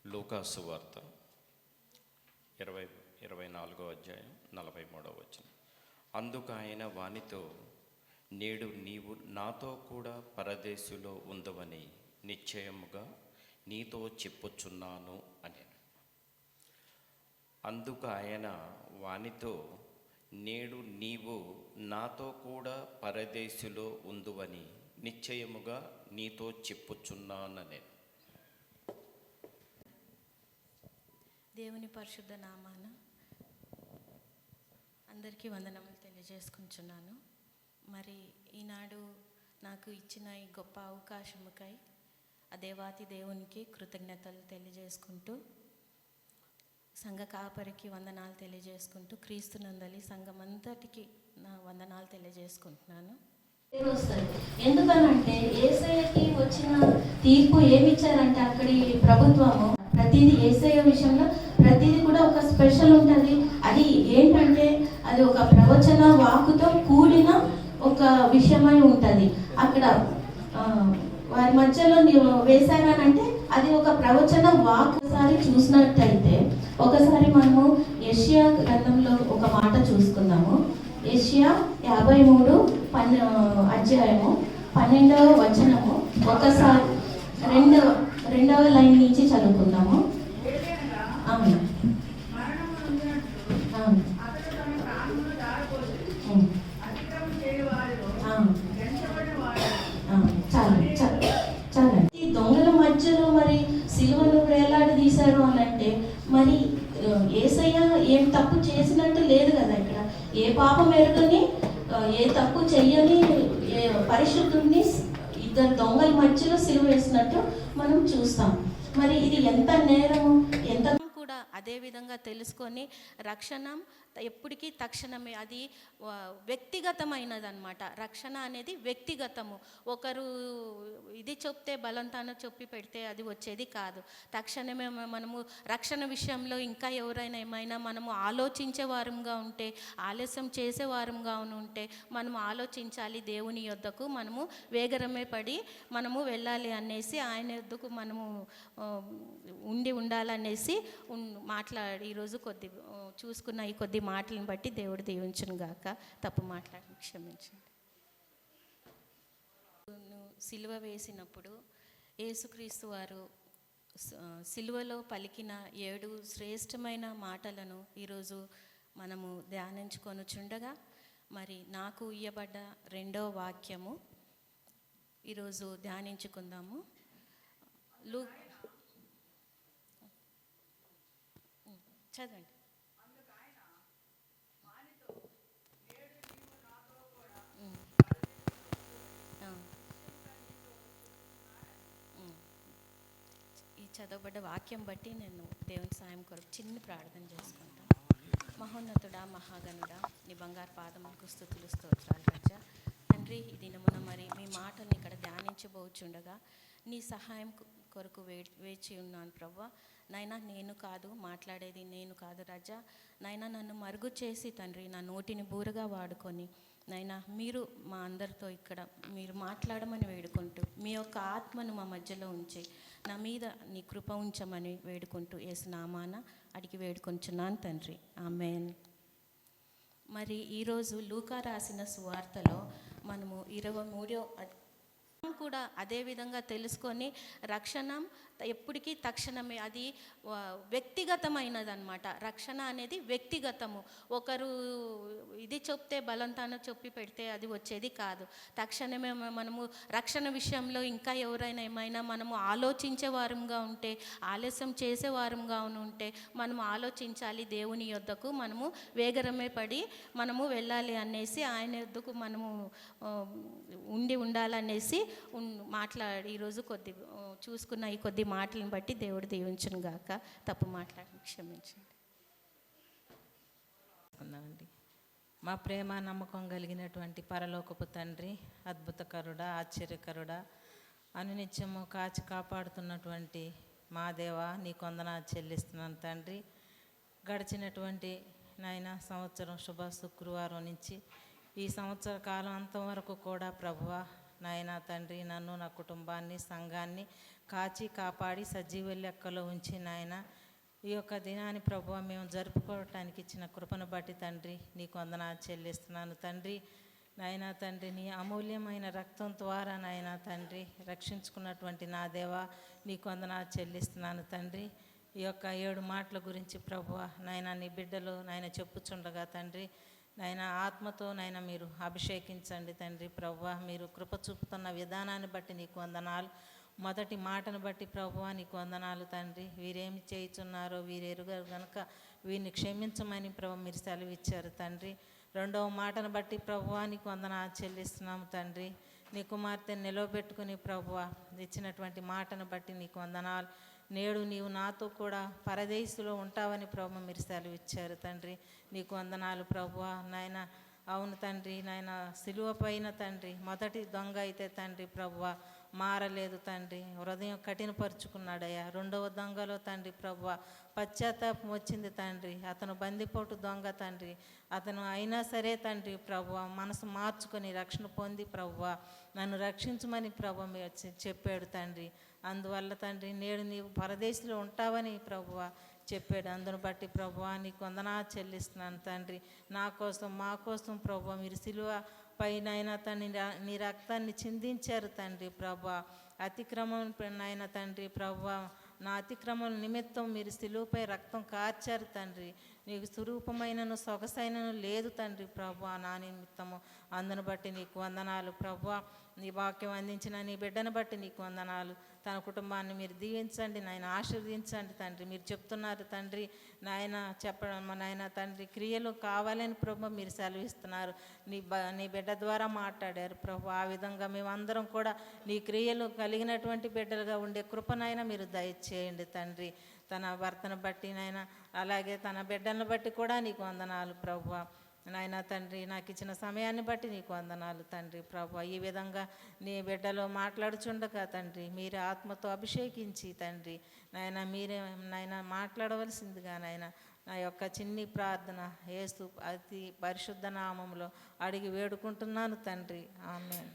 లూకా సువార్త 24వ అధ్యాయం 43వ వచనం. అందుకు ఆయన వానితో, నేడు నీవు నాతో కూడా పరదేశులో ఉందవని నిశ్చయముగా నీతో చెప్పుచున్నాను అని. అందుకు ఆయన వానితో, నేడు నీవు నాతో కూడా పరదేశులో ఉందువని నిశ్చయముగా నీతో చెప్పుచున్నానని. దేవుని పరిశుద్ధ నామాన అందరికీ వందనములు తెలియజేసుకుంటున్నాను. మరి ఈనాడు నాకు ఇచ్చిన ఈ గొప్ప అవకాశముకై ఆ దేవాతి దేవునికి కృతజ్ఞతలు తెలియజేసుకుంటూ, సంఘ కాపరికి వందనాలు తెలియజేసుకుంటూ, క్రీస్తునందలి సంఘమంతటికి నా వందనాలు తెలియజేసుకుంటున్నాను. ఎందుకనంటే యేసయ్యకి వచ్చిన తీర్పు ఏమిచ్చారంటే అక్కడి ప్రభుత్వము ప్రతిదీ యేసయ్య విషయంలో ప్రతిదీ కూడా ఒక స్పెషల్ ఉంటుంది. అది ఏంటంటే అది ఒక ప్రవచన వాకుతో కూడిన ఒక విషయమై ఉంటుంది. అక్కడ వారి మధ్యలో వేశారనంటే అది ఒక ప్రవచన వాక్. ఒకసారి చూసినట్టయితే ఒకసారి మనము యెషయా గ్రంథంలో ఒక మాట చూసుకుందాము. యెషయా 53 అధ్యాయము 12వ వచనము ఒకసారి రెండవ లైన్ నుంచి చదువుకుందాము. అవును చాలా ఈ దొంగల మధ్యలో మరి సిలువను వేలాడదీశారు అని అంటే మరి యేసయ్య ఏం తప్పు చేసినట్టు లేదు కదా. ఇక్కడ ఏ పాపం ఎరుగని ఏ తప్పు చెయ్యని పరిశుద్ధుడిని ఇద్దరు దొంగల మధ్యలో సిలువ వేసినట్టు మనం చూస్తాం. మరి ఇది ఎంత నేరము, ఎంత కూడా అదే విధంగా తెలుసుకొని రక్షణ ఎప్పటికీ తక్షణమే, అది వ్యక్తిగతమైనది అనమాట. రక్షణ అనేది వ్యక్తిగతము. ఒకరు ఇది చెప్తే బలంతానో చెప్పి పెడితే అది వచ్చేది కాదు. తక్షణమే మనము రక్షణ విషయంలో ఇంకా ఎవరైనా ఏమైనా మనము ఆలోచించే వారంగా ఉంటే, ఆలస్యం చేసే వారంగా ఉంటే మనము ఆలోచించాలి. దేవుని యొద్దకు మనము వేగరమే పడి మనము వెళ్ళాలి అనేసి, ఆయన యొద్దకు మనము ఉండాలనేసి మాట్లాడి ఈరోజు చూసుకున్న ఈ కొద్ది మాటలను బట్టి దేవుడు దీవించును గాక. తప్పు మాట్లాడి క్షమించండి. సిలువ వేసినప్పుడు యేసుక్రీస్తు వారు సిలువలో పలికిన 7 శ్రేష్టమైన మాటలను ఈరోజు మనము ధ్యానించుకొనుచుండగా, మరి నాకు ఇయ్యబడ్డ 2వ వాక్యము ఈరోజు ధ్యానించుకుందాము. చదవండి. ఈ చదవబడ్డ వాక్యం బట్టి నేను దేవుని సాయం కొరకు చిన్న ప్రార్థన చేసుకుంటాను. మహోన్నతుడా, మహాగణుడా, నీ బంగారు పాదములకు స్తుతులు స్తోత్రాలు రాజా. తండ్రి, ఈ దినమున మరి మీ మాటల్ని ఇక్కడ ధ్యానించబోచుండగా నీ సహాయం కొరకు వేచి ఉన్నాను ప్రభువా. నైనా నేను కాదు మాట్లాడేది, నేను కాదు రాజా. నైనా నన్ను మరుగు చేసి తండ్రి నా నోటిని బూరగా వాడుకొని నైనా మీరు మా అందరితో ఇక్కడ మీరు మాట్లాడమని వేడుకుంటూ, మీ యొక్క ఆత్మను మా మధ్యలో ఉంచి నా మీద నీ కృప ఉంచమని వేడుకుంటూ యేసు నామాన అడిగి వేడుకొంచున్నాను తండ్రి, ఆమేన్. మరి ఈరోజు లూకా రాసిన సువార్తలో మనము 23వ కూడా అదే విధంగా తెలుసుకొని రక్షణ ఎప్పటికీ తక్షణమే, అది వ్యక్తిగతమైనది అనమాట. రక్షణ అనేది వ్యక్తిగతము. ఒకరు ఇది చెప్తే బలంతానో చెప్పి పెడితే అది వచ్చేది కాదు. తక్షణమే మనము రక్షణ విషయంలో ఇంకా ఎవరైనా ఏమైనా మనము ఆలోచించే వారంగా ఉంటే, ఆలస్యం చేసే వారంగా ఉంటే మనము ఆలోచించాలి. దేవుని యొద్దకు మనము వేగరమే పడి మనము వెళ్ళాలి అనేసి, ఆయన యొద్దకు మనము ఉండాలనేసి మాట్లాడి ఈరోజు చూసుకున్న ఈ కొద్ది మాటలను బట్టి దేవుడు దీవించును గాక. తప్పు మాట్లాడి క్షమించండి. మా ప్రేమ నమ్మకం కలిగినటువంటి పరలోకపు తండ్రి, అద్భుతకరుడా, ఆశ్చర్యకరుడా, అనునిత్యము కాచి కాపాడుతున్నటువంటి మా దేవా, నీ వందనాలు చెల్లిస్తున్నాను తండ్రి. గడిచినటువంటి నాయన సంవత్సరం శుభ శుక్రవారం నుంచి ఈ సంవత్సర కాలం అంతవరకు కూడా ప్రభువా నాయనా తండ్రి, నన్ను నా కుటుంబాన్ని సంఘాన్ని కాచి కాపాడి సజీవ లెక్కలో ఉంచి నాయన ఈ యొక్క దినాన్ని ప్రభువా మేము జరుపుకోవటానికి ఇచ్చిన కృపను బట్టి తండ్రి నీకు వందనాలు చెల్లిస్తున్నాను తండ్రి. నాయనా తండ్రి, నీ అమూల్యమైన రక్తం ద్వారా నాయనా తండ్రి రక్షించుకున్నటువంటి నా దేవా నీకు వందనాలు చెల్లిస్తున్నాను తండ్రి. ఈ యొక్క 7 మాటల గురించి ప్రభువా నాయన నీ బిడ్డలు నాయన చెప్పుచుండగా తండ్రి నాయన ఆత్మతో నాయన మీరు అభిషేకించండి తండ్రి. ప్రభువా మీరు కృప చూపుతున్న విధానాన్ని బట్టి నీకు వందనాలు. మొదటి మాటను బట్టి ప్రభువా నీకు వందనాలు తండ్రి. వీరేమి చేయుచున్నారో వీరెరుగారు గనుక వీరిని క్షమించమని ప్రభు మీరు సెలవు ఇచ్చారు తండ్రి. రెండవ మాటను బట్టి ప్రభువా నీకు వందనాలు చెల్లిస్తున్నాము తండ్రి. నీ కుమార్తెను నిలవబెట్టుకుని ప్రభువా ఇచ్చినటువంటి మాటను బట్టి నీకు వందనాలు. నేడు నీవు నాతో కూడా పరదేశులో ఉంటావని ప్రభు మీరు సెలవు ఇచ్చారు తండ్రి. నీకు వందనాలు ప్రభువా నాయన. అవును తండ్రి నాయన, సిలువ పైన తండ్రి మొదటి దొంగ అయితే తండ్రి ప్రభువా మారలేదు తండ్రి, హృదయం కఠినపరుచుకున్నాడయ్యా. రెండవ దొంగలో తండ్రి ప్రభువా పశ్చాత్తాపం వచ్చింది తండ్రి. అతను బందిపోటు దొంగ తండ్రి. అతను అయినా సరే తండ్రి ప్రభువా మనసు మార్చుకొని రక్షణ పొంది ప్రభువా నన్ను రక్షించమని ప్రభు చెప్పాడు తండ్రి. అందువల్ల తండ్రి నేడు నీవు పరదేశంలో ఉంటావని ప్రభువా చెప్పాడు. అందును బట్టి ప్రభువా నీకు వందనాలు చెల్లిస్తున్నాను తండ్రి. నా కోసం మా కోసం ప్రభువా మీరు సిలువ పైనైనా తండ్రి నీ రక్తాన్ని చిందించారు తండ్రి. ప్రభువా అతిక్రమం నాయన తండ్రి ప్రభువా నా అతిక్రమం నిమిత్తం మీరు సిలువపై రక్తం కార్చారు తండ్రి. నీకు స్వరూపమైనను సొగసైనను లేదు తండ్రి ప్రభువా నా నిమిత్తము. అందును బట్టి నీకు వందనాలు ప్రభువా. నీ వాక్యం అందించిన నీ బిడ్డను బట్టి నీకు వందనాలు. తన కుటుంబాన్ని మీరు దీవించండి నాయన, ఆశీర్వదించండి తండ్రి. మీరు చెప్తున్నారు తండ్రి నాయన చెప్పడం నాయన తండ్రి క్రియలు కావాలని ప్రభు మీరు సెలవిస్తున్నారు. నీ బిడ్డ ద్వారా మాట్లాడారు ప్రభు. ఆ విధంగా మేమందరం కూడా నీ క్రియలు కలిగినటువంటి బిడ్డలుగా ఉండే కృపనైనా మీరు దయచేయండి తండ్రి. తన భర్తను బట్టి నాయన అలాగే తన బిడ్డలను బట్టి కూడా నీకు వందనాలు ప్రభువా. నాయన తండ్రి నాకు ఇచ్చిన సమయాన్ని బట్టి నీకు వందనాలు తండ్రి ప్రభువా. ఈ విధంగా నీ బిడ్డలో మాట్లాడుచుండగా తండ్రి మీరే ఆత్మతో అభిషేకించి తండ్రి నాయన మీరే నాయన మాట్లాడవలసిందిగా నాయన నా యొక్క చిన్ని ప్రార్థన యేసు అతి పరిశుద్ధ నామములో అడిగి వేడుకుంటున్నాను తండ్రి. ఆమేన్.